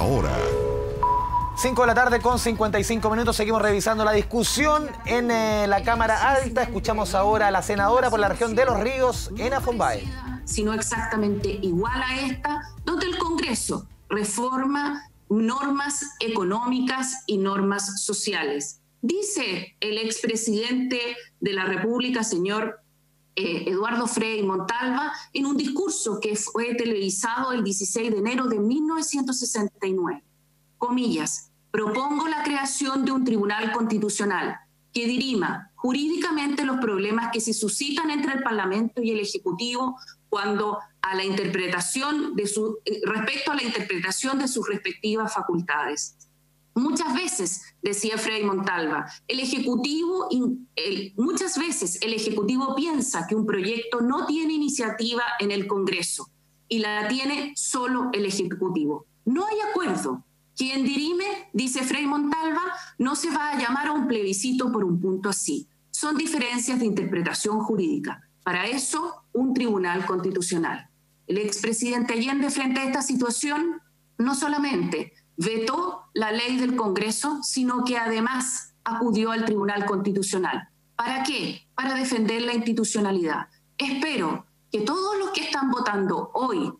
Hora. 5 de la tarde con 55 minutos. Seguimos revisando la discusión en la Cámara Alta. Escuchamos ahora a la senadora por la región de Los Ríos, Ena Fombae. Sino exactamente igual a esta, donde el Congreso reforma normas económicas y normas sociales. Dice el expresidente de la República, señor Eduardo Frei Montalva, en un discurso que fue televisado el 16 de enero de 1969. Comillas, propongo la creación de un tribunal constitucional que dirima jurídicamente los problemas que se suscitan entre el Parlamento y el Ejecutivo respecto a la interpretación de sus respectivas facultades. Muchas veces, decía Frei Montalva, muchas veces el Ejecutivo piensa que un proyecto no tiene iniciativa en el Congreso y la tiene solo el Ejecutivo. No hay acuerdo. Quien dirime, dice Frei Montalva, no se va a llamar a un plebiscito por un punto así. Son diferencias de interpretación jurídica. Para eso, un tribunal constitucional. El expresidente Allende, frente a esta situación, no solamente vetó la ley del Congreso, sino que además acudió al Tribunal Constitucional. ¿Para qué? Para defender la institucionalidad. Espero que todos los que están votando hoy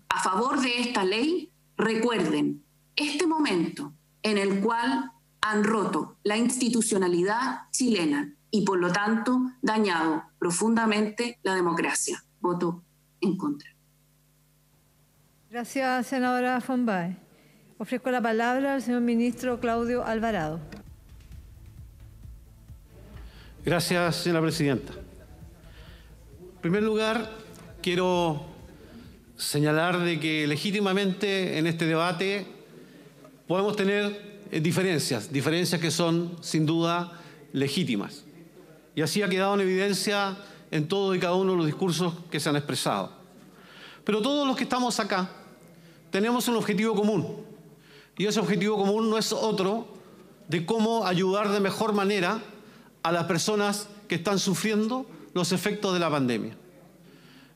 a favor de esta ley recuerden este momento en el cual han roto la institucionalidad chilena y por lo tanto dañado profundamente la democracia. Voto en contra. Gracias, senadora Fombae. Ofrezco la palabra al señor ministro Claudio Alvarado. Gracias, señora presidenta. En primer lugar, quiero señalar de que legítimamente en este debate podemos tener diferencias que son sin duda legítimas. Y así ha quedado en evidencia en todo y cada uno de los discursos que se han expresado. Pero todos los que estamos acá tenemos un objetivo común. Y ese objetivo común no es otro de cómo ayudar de mejor manera a las personas que están sufriendo los efectos de la pandemia.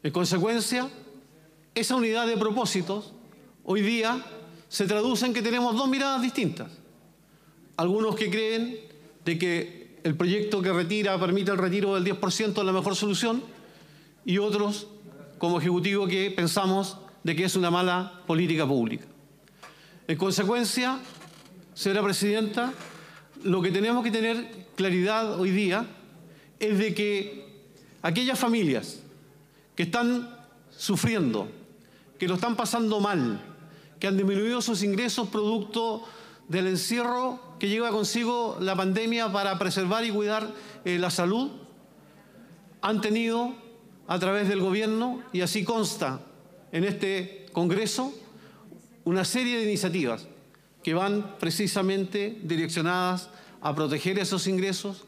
En consecuencia, esa unidad de propósitos hoy día se traduce en que tenemos dos miradas distintas. Algunos que creen de que el proyecto que permite el retiro del 10% es la mejor solución, y otros, como Ejecutivo, que pensamos de que es una mala política pública. En consecuencia, señora presidenta, lo que tenemos que tener claridad hoy día es de que aquellas familias que están sufriendo, que lo están pasando mal, que han disminuido sus ingresos producto del encierro que lleva consigo la pandemia para preservar y cuidar la salud, han tenido a través del gobierno, y así consta en este Congreso, una serie de iniciativas que van precisamente direccionadas a proteger esos ingresos,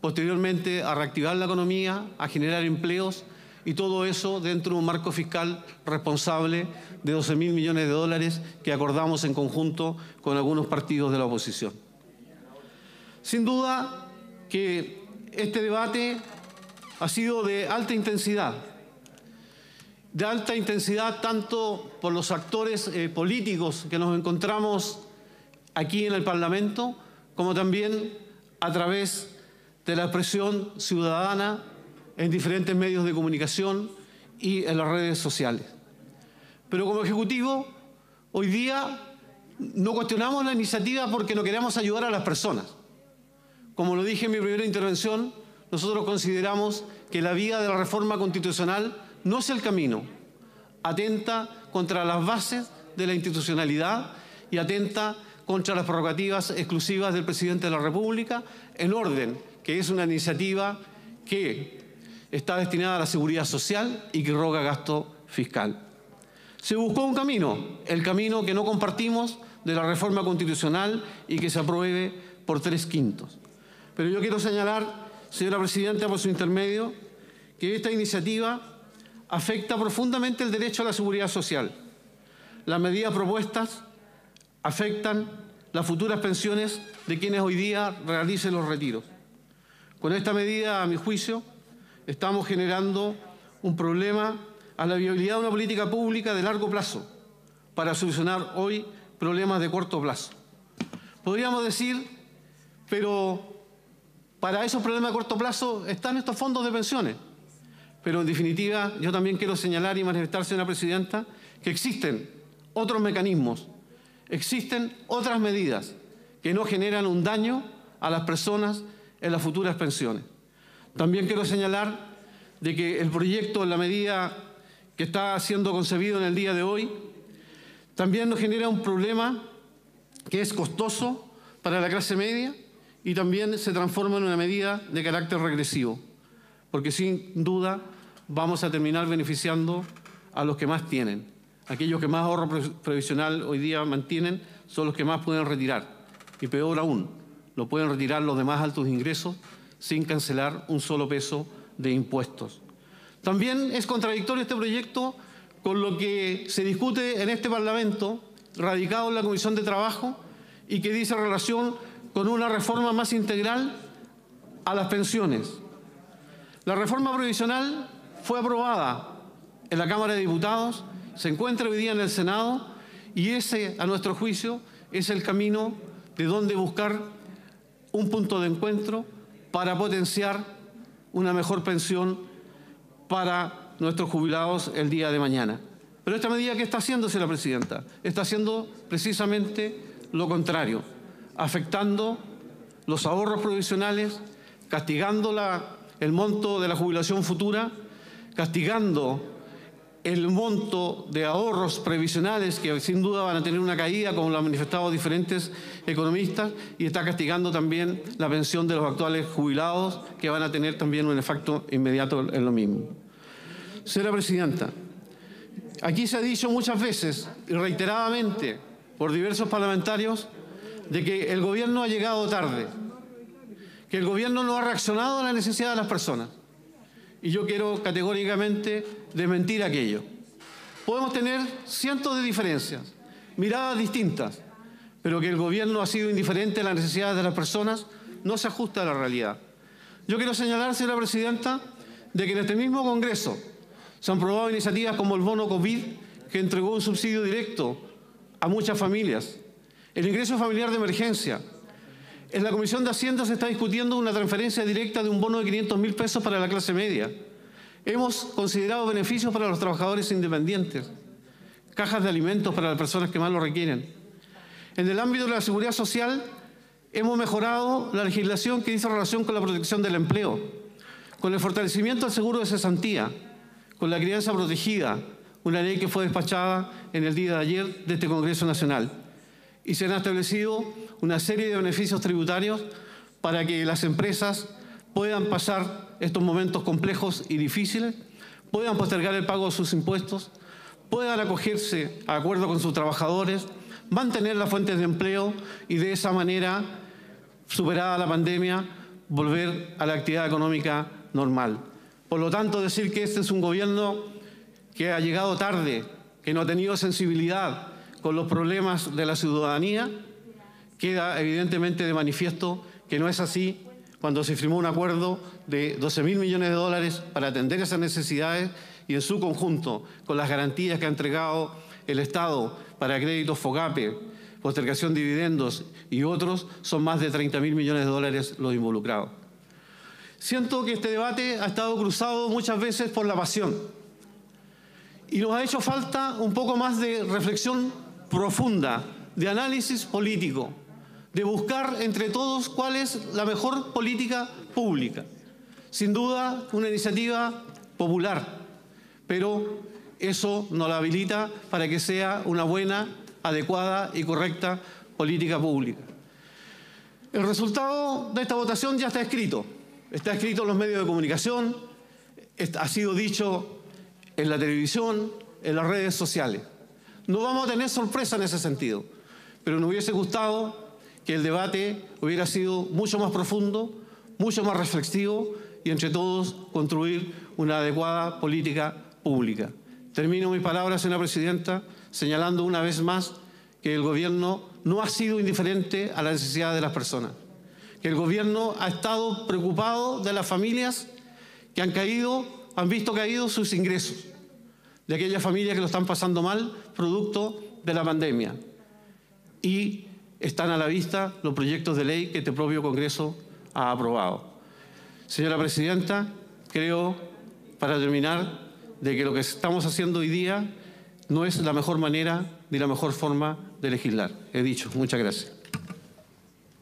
posteriormente a reactivar la economía, a generar empleos, y todo eso dentro de un marco fiscal responsable de 12.000 millones de dólares que acordamos en conjunto con algunos partidos de la oposición. Sin duda que este debate ha sido de alta intensidad tanto por los actores políticos que nos encontramos aquí en el Parlamento, como también a través de la expresión ciudadana en diferentes medios de comunicación y en las redes sociales. Pero como Ejecutivo, hoy día no cuestionamos la iniciativa porque no queremos ayudar a las personas. Como lo dije en mi primera intervención, nosotros consideramos que la vía de la reforma constitucional no es el camino. Atenta contra las bases de la institucionalidad y atenta contra las prerrogativas exclusivas del presidente de la República, en orden que es una iniciativa que está destinada a la seguridad social y que roga gasto fiscal. Se buscó un camino, el camino que no compartimos, de la reforma constitucional y que se apruebe por 3/5. Pero yo quiero señalar, señora presidenta, por su intermedio, que esta iniciativa afecta profundamente el derecho a la seguridad social. Las medidas propuestas afectan las futuras pensiones de quienes hoy día realicen los retiros. Con esta medida, a mi juicio, estamos generando un problema a la viabilidad de una política pública de largo plazo para solucionar hoy problemas de corto plazo. Podríamos decir, pero para esos problemas de corto plazo están estos fondos de pensiones. Pero en definitiva, yo también quiero señalar y manifestar, señora presidenta, que existen otros mecanismos, existen otras medidas que no generan un daño a las personas en las futuras pensiones. También quiero señalar de que el proyecto, en la medida que está siendo concebido en el día de hoy, también nos genera un problema que es costoso para la clase media y también se transforma en una medida de carácter regresivo, porque sin duda vamos a terminar beneficiando a los que más tienen. Aquellos que más ahorro previsional hoy día mantienen son los que más pueden retirar. Y peor aún, lo pueden retirar los de más altos ingresos sin cancelar un solo peso de impuestos. También es contradictorio este proyecto con lo que se discute en este Parlamento, radicado en la Comisión de Trabajo, y que dice relación con una reforma más integral a las pensiones. La reforma previsional fue aprobada en la Cámara de Diputados, se encuentra hoy día en el Senado y ese, a nuestro juicio, es el camino de donde buscar un punto de encuentro para potenciar una mejor pensión para nuestros jubilados el día de mañana. Pero esta medida, ¿qué está haciendo, señora presidenta? Está haciendo precisamente lo contrario, afectando los ahorros provisionales, castigando el monto de la jubilación futura, castigando el monto de ahorros previsionales que sin duda van a tener una caída, como lo han manifestado diferentes economistas, y está castigando también la pensión de los actuales jubilados, que van a tener también un efecto inmediato en lo mismo. Señora presidenta, aquí se ha dicho muchas veces y reiteradamente por diversos parlamentarios de que el gobierno ha llegado tarde, que el gobierno no ha reaccionado a la necesidad de las personas. Y yo quiero categóricamente desmentir aquello. Podemos tener cientos de diferencias, miradas distintas, pero que el gobierno ha sido indiferente a las necesidades de las personas no se ajusta a la realidad. Yo quiero señalar, señora presidenta, de que en este mismo Congreso se han aprobado iniciativas como el bono COVID, que entregó un subsidio directo a muchas familias, el ingreso familiar de emergencia. En la Comisión de Hacienda se está discutiendo una transferencia directa de un bono de 500.000 pesos para la clase media. Hemos considerado beneficios para los trabajadores independientes, cajas de alimentos para las personas que más lo requieren. En el ámbito de la seguridad social, hemos mejorado la legislación que dice relación con la protección del empleo, con el fortalecimiento del seguro de cesantía, con la crianza protegida, una ley que fue despachada en el día de ayer de este Congreso Nacional. Y se han establecido una serie de beneficios tributarios para que las empresas puedan pasar estos momentos complejos y difíciles, puedan postergar el pago de sus impuestos, puedan acogerse a acuerdo con sus trabajadores, mantener las fuentes de empleo y de esa manera, superada la pandemia, volver a la actividad económica normal. Por lo tanto, decir que este es un gobierno que ha llegado tarde, que no ha tenido sensibilidad con los problemas de la ciudadanía, queda evidentemente de manifiesto que no es así cuando se firmó un acuerdo de 12.000 millones de dólares para atender esas necesidades y en su conjunto, con las garantías que ha entregado el Estado para créditos FOGAPE, postergación de dividendos y otros, son más de 30.000 millones de dólares los involucrados. Siento que este debate ha estado cruzado muchas veces por la pasión y nos ha hecho falta un poco más de reflexión profunda, de análisis político, de buscar entre todos cuál es la mejor política pública. Sin duda, una iniciativa popular, pero eso no la habilita para que sea una buena, adecuada y correcta política pública. El resultado de esta votación ya está escrito en los medios de comunicación, ha sido dicho en la televisión, en las redes sociales. No vamos a tener sorpresa en ese sentido, pero nos hubiese gustado que el debate hubiera sido mucho más profundo, mucho más reflexivo y entre todos construir una adecuada política pública. Termino mis palabras, señora presidenta, señalando una vez más que el gobierno no ha sido indiferente a las necesidades de las personas, que el gobierno ha estado preocupado de las familias que han visto caídos sus ingresos, de aquellas familias que lo están pasando mal producto de la pandemia. y están a la vista los proyectos de ley que este propio Congreso ha aprobado. Señora Presidenta, creo, para terminar, de que lo que estamos haciendo hoy día no es la mejor manera ni la mejor forma de legislar. He dicho. Muchas gracias.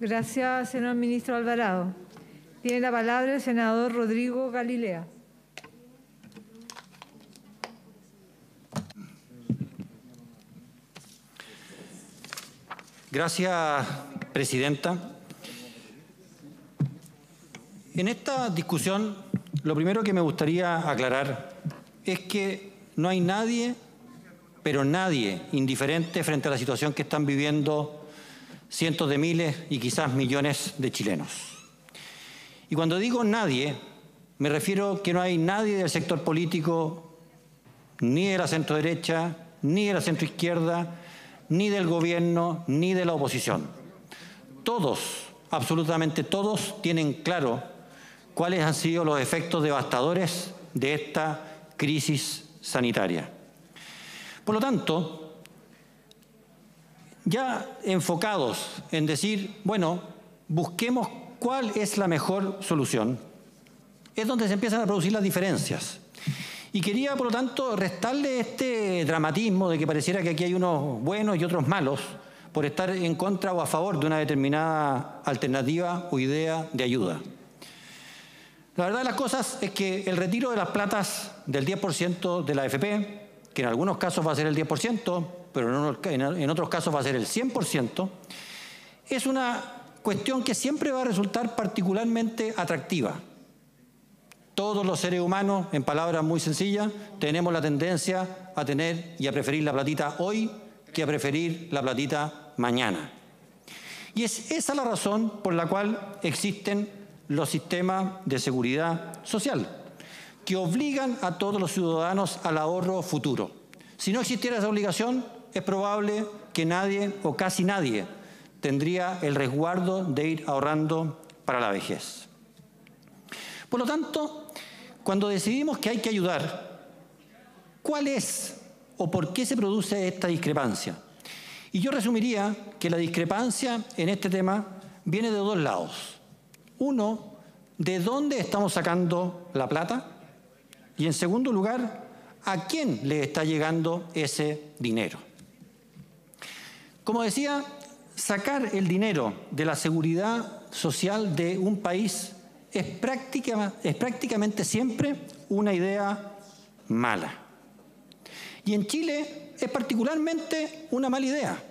Gracias, señor ministro Alvarado. Tiene la palabra el senador Rodrigo Galilea. Gracias, Presidenta. En esta discusión, lo primero que me gustaría aclarar es que no hay nadie, pero nadie, indiferente frente a la situación que están viviendo cientos de miles y quizás millones de chilenos. Y cuando digo nadie, me refiero que no hay nadie del sector político, ni de la centroderecha, ni de la centroizquierda, ni del gobierno, ni de la oposición. Todos, absolutamente todos, tienen claro cuáles han sido los efectos devastadores de esta crisis sanitaria. Por lo tanto, ya enfocados en decir, bueno, busquemos cuál es la mejor solución, es donde se empiezan a producir las diferencias. Y quería, por lo tanto, restarle este dramatismo de que pareciera que aquí hay unos buenos y otros malos por estar en contra o a favor de una determinada alternativa o idea de ayuda. La verdad de las cosas es que el retiro de las platas del 10% de la AFP, que en algunos casos va a ser el 10%, pero en otros casos va a ser el 100%, es una cuestión que siempre va a resultar particularmente atractiva. Todos los seres humanos, en palabras muy sencillas, tenemos la tendencia a tener y a preferir la platita hoy que a preferir la platita mañana. Y es esa la razón por la cual existen los sistemas de seguridad social, que obligan a todos los ciudadanos al ahorro futuro. Si no existiera esa obligación, es probable que nadie o casi nadie tendría el resguardo de ir ahorrando para la vejez. Por lo tanto, cuando decidimos que hay que ayudar, ¿cuál es o por qué se produce esta discrepancia? Y yo resumiría que la discrepancia en este tema viene de dos lados. Uno, ¿de dónde estamos sacando la plata? Y en segundo lugar, ¿a quién le está llegando ese dinero? Como decía, sacar el dinero de la seguridad social de un país es prácticamente siempre una idea mala. Y en Chile es particularmente una mala idea.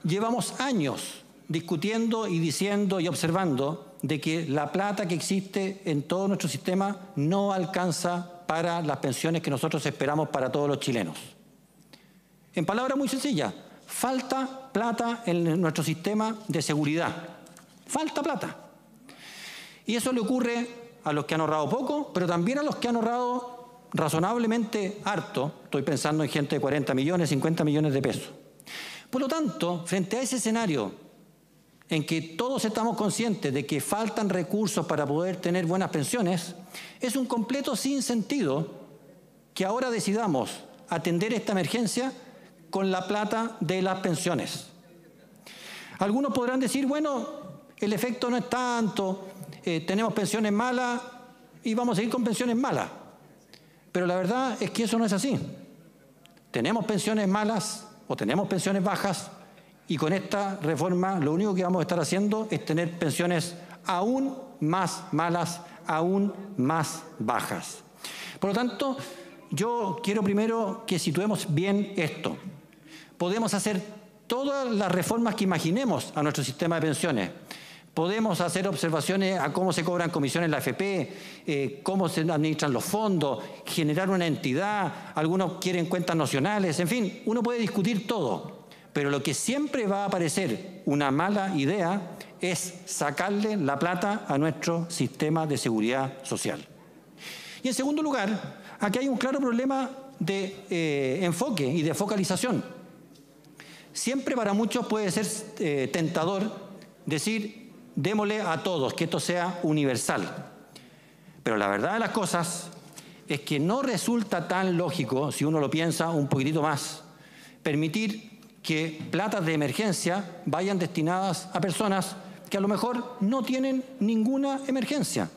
Llevamos años discutiendo y diciendo y observando de que la plata que existe en todo nuestro sistema no alcanza para las pensiones que nosotros esperamos para todos los chilenos. En palabras muy sencillas, falta plata en nuestro sistema de seguridad. Falta plata. Y eso le ocurre a los que han ahorrado poco, pero también a los que han ahorrado razonablemente harto. Estoy pensando en gente de 40 millones, 50 millones de pesos. Por lo tanto, frente a ese escenario en que todos estamos conscientes de que faltan recursos para poder tener buenas pensiones, es un completo sinsentido que ahora decidamos atender esta emergencia con la plata de las pensiones. Algunos podrán decir, bueno, el efecto no es tanto, tenemos pensiones malas y vamos a seguir con pensiones malas. Pero la verdad es que eso no es así. Tenemos pensiones malas o tenemos pensiones bajas y con esta reforma lo único que vamos a estar haciendo es tener pensiones aún más malas, aún más bajas. Por lo tanto, yo quiero primero que situemos bien esto. Podemos hacer todas las reformas que imaginemos a nuestro sistema de pensiones. Podemos hacer observaciones a cómo se cobran comisiones en la AFP, cómo se administran los fondos, generar una entidad, algunos quieren cuentas nacionales, en fin, uno puede discutir todo. Pero lo que siempre va a parecer una mala idea es sacarle la plata a nuestro sistema de seguridad social. Y en segundo lugar, aquí hay un claro problema de enfoque y de focalización. Siempre para muchos puede ser tentador decir, démosle a todos, que esto sea universal. Pero la verdad de las cosas es que no resulta tan lógico, si uno lo piensa un poquitito más, permitir que platas de emergencia vayan destinadas a personas que a lo mejor no tienen ninguna emergencia.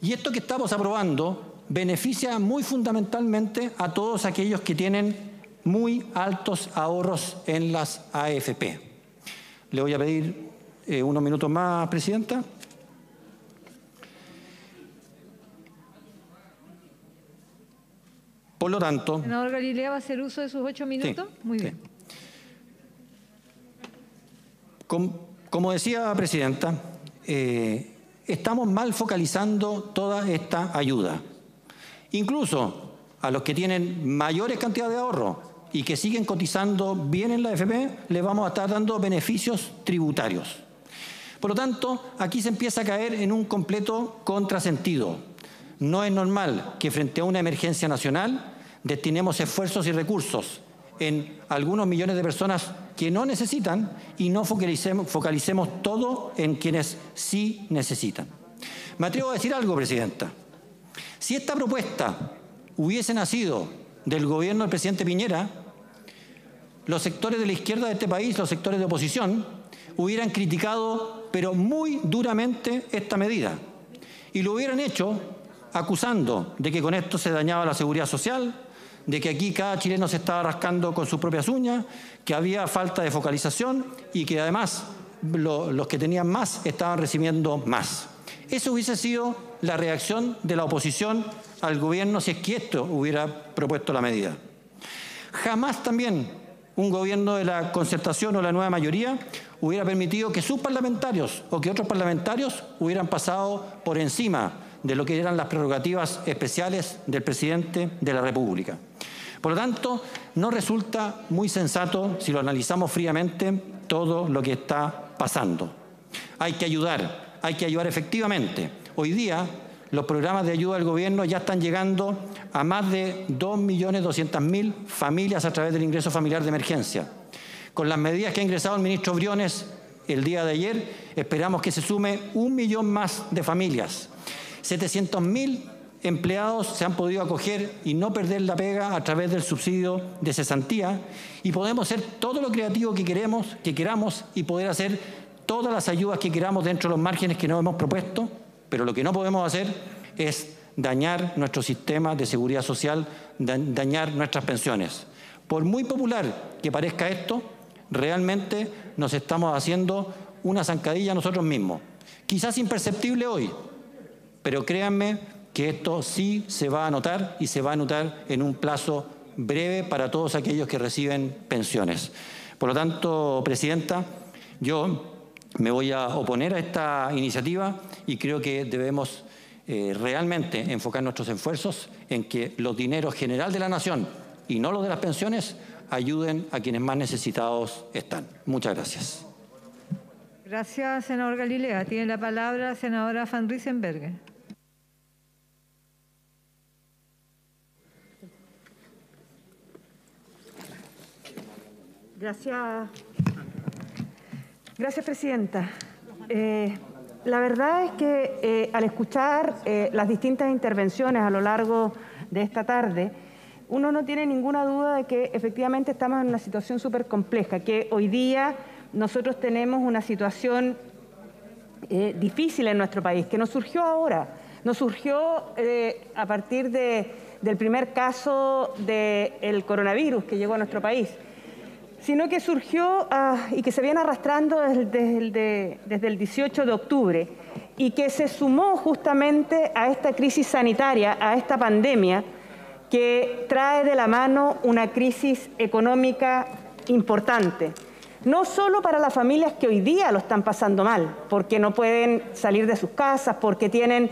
Y esto que estamos aprobando beneficia muy fundamentalmente a todos aquellos que tienen muy altos ahorros en las AFP. Le voy a pedir unos minutos más, Presidenta. Por lo tanto... Senador Galilea, ¿va a hacer uso de sus 8 minutos? Sí, muy sí. bien. Como decía, Presidenta, estamos mal focalizando toda esta ayuda. Incluso a los que tienen mayores cantidades de ahorro y que siguen cotizando bien en la AFP, les vamos a estar dando beneficios tributarios. Por lo tanto, aquí se empieza a caer en un completo contrasentido. No es normal que frente a una emergencia nacional destinemos esfuerzos y recursos en algunos millones de personas que no necesitan y no focalicemos todo en quienes sí necesitan. Me atrevo a decir algo, Presidenta. Si esta propuesta hubiese nacido del gobierno del presidente Piñera, los sectores de la izquierda de este país, los sectores de oposición, hubieran criticado, pero muy duramente, esta medida. Y lo hubieran hecho acusando de que con esto se dañaba la seguridad social, de que aquí cada chileno se estaba rascando con sus propias uñas, que había falta de focalización y que además los que tenían más estaban recibiendo más. Eso hubiese sido la reacción de la oposición al gobierno si es que esto hubiera propuesto la medida. Jamás también un gobierno de la concertación o la nueva mayoría hubiera permitido que sus parlamentarios o que otros parlamentarios hubieran pasado por encima de lo que eran las prerrogativas especiales del presidente de la República. Por lo tanto, no resulta muy sensato, si lo analizamos fríamente, todo lo que está pasando. Hay que ayudar efectivamente. Hoy día, los programas de ayuda del gobierno ya están llegando a más de 2.200.000 familias a través del ingreso familiar de emergencia. Con las medidas que ha ingresado el ministro Briones el día de ayer, esperamos que se sume 1 millón más de familias. 700.000 empleados se han podido acoger y no perder la pega a través del subsidio de cesantía y podemos ser todo lo creativo que queramos y poder hacer todas las ayudas que queramos dentro de los márgenes que nos hemos propuesto, pero lo que no podemos hacer es dañar nuestro sistema de seguridad social, dañar nuestras pensiones. Por muy popular que parezca esto, realmente nos estamos haciendo una zancadilla nosotros mismos. Quizás imperceptible hoy, pero créanme que esto sí se va a notar y se va a notar en un plazo breve para todos aquellos que reciben pensiones. Por lo tanto, Presidenta, yo me voy a oponer a esta iniciativa y creo que debemos realmente enfocar nuestros esfuerzos en que los dineros general de la nación y no los de las pensiones ayuden a quienes más necesitados están. Muchas gracias. Gracias, senador Galilea. Tiene la palabra la senadora Van Riesenberger. Gracias, Presidenta. La verdad es que al escuchar las distintas intervenciones a lo largo de esta tarde, uno no tiene ninguna duda de que efectivamente estamos en una situación súper compleja, que hoy día nosotros tenemos una situación difícil en nuestro país, que nos surgió ahora, nos surgió a partir del primer caso del coronavirus que llegó a nuestro país, sino que surgió y que se viene arrastrando desde el 18 de octubre y que se sumó justamente a esta crisis sanitaria, a esta pandemia, que trae de la mano una crisis económica importante. No solo para las familias que hoy día lo están pasando mal, porque no pueden salir de sus casas, porque tienen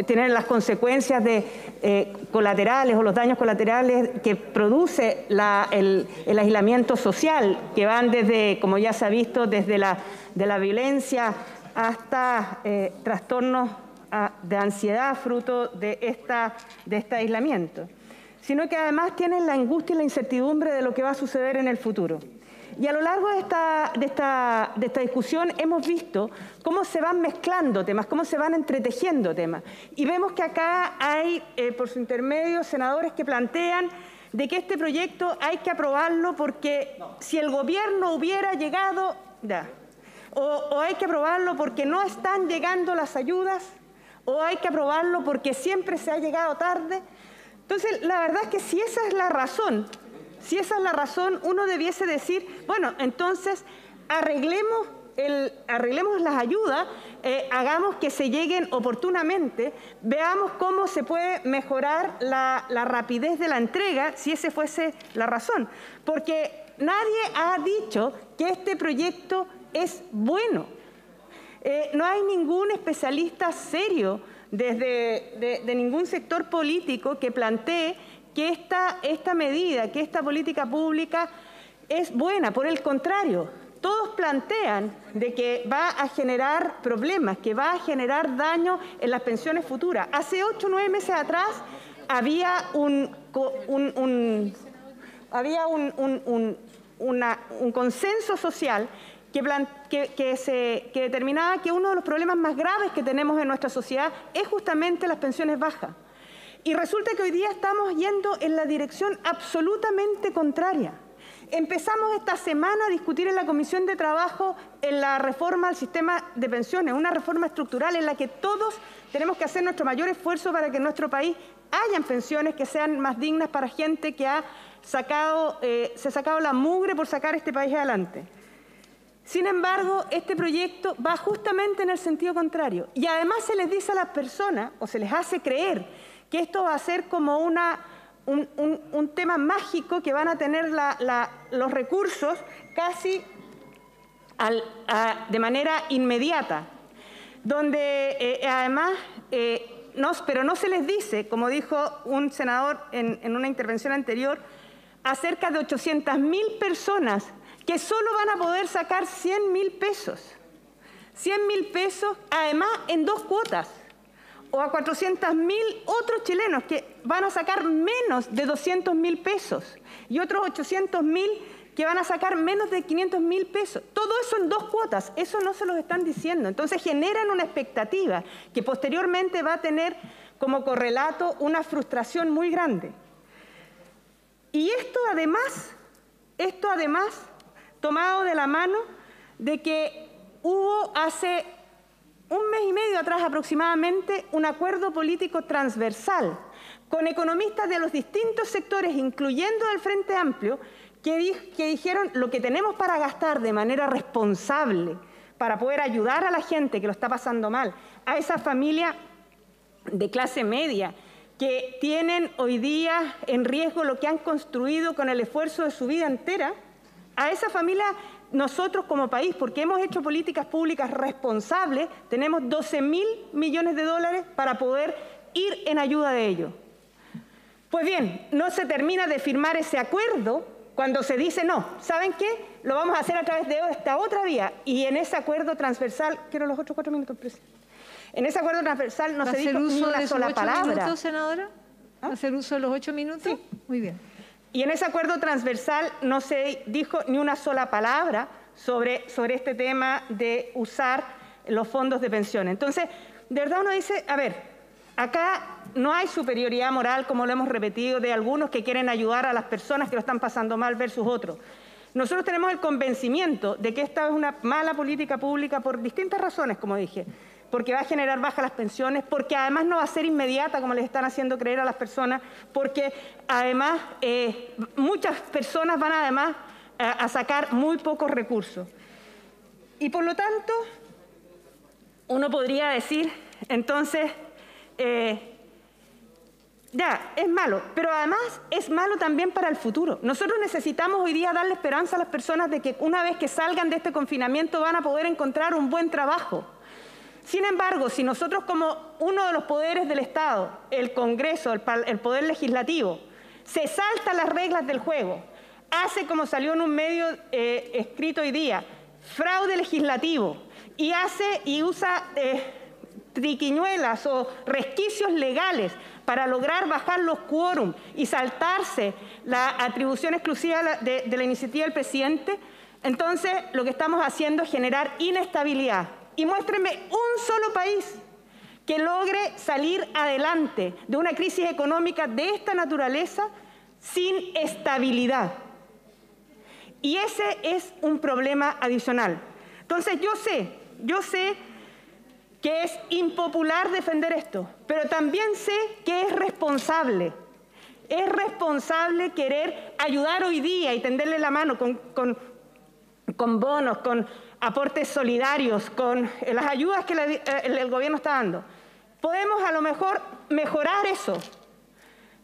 tienen las consecuencias de colaterales o los daños colaterales que produce el aislamiento social, que van desde, como ya se ha visto, desde de la violencia hasta trastornos de ansiedad fruto de este aislamiento, sino que además tienen la angustia y la incertidumbre de lo que va a suceder en el futuro. Y a lo largo de esta discusión hemos visto cómo se van mezclando temas, cómo se van entretejiendo temas. Y vemos que acá hay, por su intermedio, senadores que plantean de que este proyecto hay que aprobarlo porque si el gobierno hubiera llegado, o hay que aprobarlo porque no están llegando las ayudas, o hay que aprobarlo porque siempre se ha llegado tarde. Entonces, la verdad es que si esa es la razón, uno debiese decir, bueno, entonces arreglemos las ayudas, hagamos que se lleguen oportunamente, veamos cómo se puede mejorar la rapidez de la entrega, si esa fuese la razón. Porque nadie ha dicho que este proyecto es bueno. No hay ningún especialista serio de ningún sector político que plantee que esta medida, que esta política pública es buena. Por el contrario, todos plantean de que va a generar problemas, que va a generar daño en las pensiones futuras. Hace 8 o 9 meses atrás había un consenso social que determinaba que uno de los problemas más graves que tenemos en nuestra sociedad es justamente las pensiones bajas. Y resulta que hoy día estamos yendo en la dirección absolutamente contraria. Empezamos esta semana a discutir en la Comisión de Trabajo en la reforma al sistema de pensiones, una reforma estructural en la que todos tenemos que hacer nuestro mayor esfuerzo para que en nuestro país hayan pensiones que sean más dignas para gente que se ha sacado la mugre por sacar este país adelante. Sin embargo, este proyecto va justamente en el sentido contrario. Y además se les dice a las personas, o se les hace creer, que esto va a ser como un tema mágico, que van a tener los recursos casi de manera inmediata. Donde además, pero no se les dice, como dijo un senador en una intervención anterior, a cerca de 800.000 personas que solo van a poder sacar 100.000 pesos. 100.000 pesos, además, en 2 cuotas. O a 400.000 otros chilenos que van a sacar menos de 200.000 pesos. Y otros 800.000 que van a sacar menos de 500.000 pesos. Todo eso en 2 cuotas. Eso no se los están diciendo. Entonces generan una expectativa que posteriormente va a tener como correlato una frustración muy grande. Y esto además, tomado de la mano de que hubo hace 1 mes y medio atrás aproximadamente un acuerdo político transversal con economistas de los distintos sectores, incluyendo del Frente Amplio, que dijeron lo que tenemos para gastar de manera responsable para poder ayudar a la gente que lo está pasando mal, a esa familia de clase media que tienen hoy día en riesgo lo que han construido con el esfuerzo de su vida entera, a esa familia nosotros como país, porque hemos hecho políticas públicas responsables, tenemos 12.000 millones de dólares para poder ir en ayuda de ellos. Pues bien, no se termina de firmar ese acuerdo cuando se dice, no, ¿saben qué? Lo vamos a hacer a través de esta otra vía. Y en ese acuerdo transversal, quiero los otros 4 minutos, presidente. En ese acuerdo transversal no se dijo ni una sola palabra. ¿Va a hacer uso de sus 8 minutos, senadora? ¿Va a hacer uso de los 8 minutos? Sí. Muy bien. Y en ese acuerdo transversal no se dijo ni una sola palabra sobre este tema de usar los fondos de pensiones. Entonces, de verdad uno dice, a ver, acá no hay superioridad moral, como lo hemos repetido, de algunos que quieren ayudar a las personas que lo están pasando mal versus otros. Nosotros tenemos el convencimiento de que esta es una mala política pública por distintas razones, como dije. Porque va a generar bajas las pensiones, porque además no va a ser inmediata, como les están haciendo creer a las personas, porque además muchas personas van además a sacar muy pocos recursos. Y por lo tanto, uno podría decir, entonces, ya, es malo, pero además es malo también para el futuro. Nosotros necesitamos hoy día darle esperanza a las personas de que una vez que salgan de este confinamiento van a poder encontrar un buen trabajo. Sin embargo, si nosotros como uno de los poderes del Estado, el Congreso, el Poder Legislativo, se salta las reglas del juego, hace como salió en un medio escrito hoy día, fraude legislativo, y usa triquiñuelas o resquicios legales para lograr bajar los quórum y saltarse la atribución exclusiva de la iniciativa del presidente, entonces lo que estamos haciendo es generar inestabilidad. Y muéstrenme un solo país que logre salir adelante de una crisis económica de esta naturaleza sin estabilidad. Y ese es un problema adicional. Entonces yo sé que es impopular defender esto, pero también sé que es responsable. Es responsable querer ayudar hoy día y tenderle la mano con bonos, con aportes solidarios, con las ayudas que el gobierno está dando. Podemos a lo mejor mejorar eso,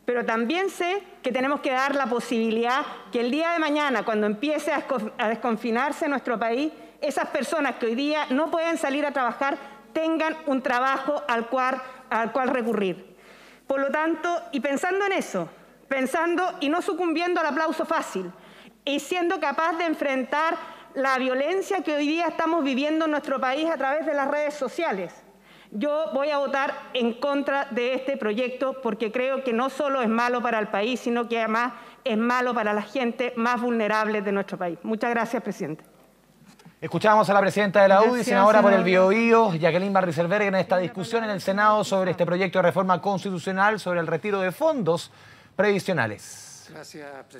pero también sé que tenemos que dar la posibilidad que el día de mañana, cuando empiece a desconfinarse nuestro país, esas personas que hoy día no pueden salir a trabajar tengan un trabajo al cual recurrir. Por lo tanto, y pensando en eso, pensando y no sucumbiendo al aplauso fácil, y siendo capaz de enfrentar la violencia que hoy día estamos viviendo en nuestro país a través de las redes sociales, yo voy a votar en contra de este proyecto porque creo que no solo es malo para el país, sino que además es malo para la gente más vulnerable de nuestro país. Muchas gracias, presidente. Escuchamos a la presidenta de la UDI, senadora por el Biobío, Jacqueline Van Rysselberghe, en esta discusión en el Senado sobre este proyecto de reforma constitucional sobre el retiro de fondos previsionales. Gracias, presidente.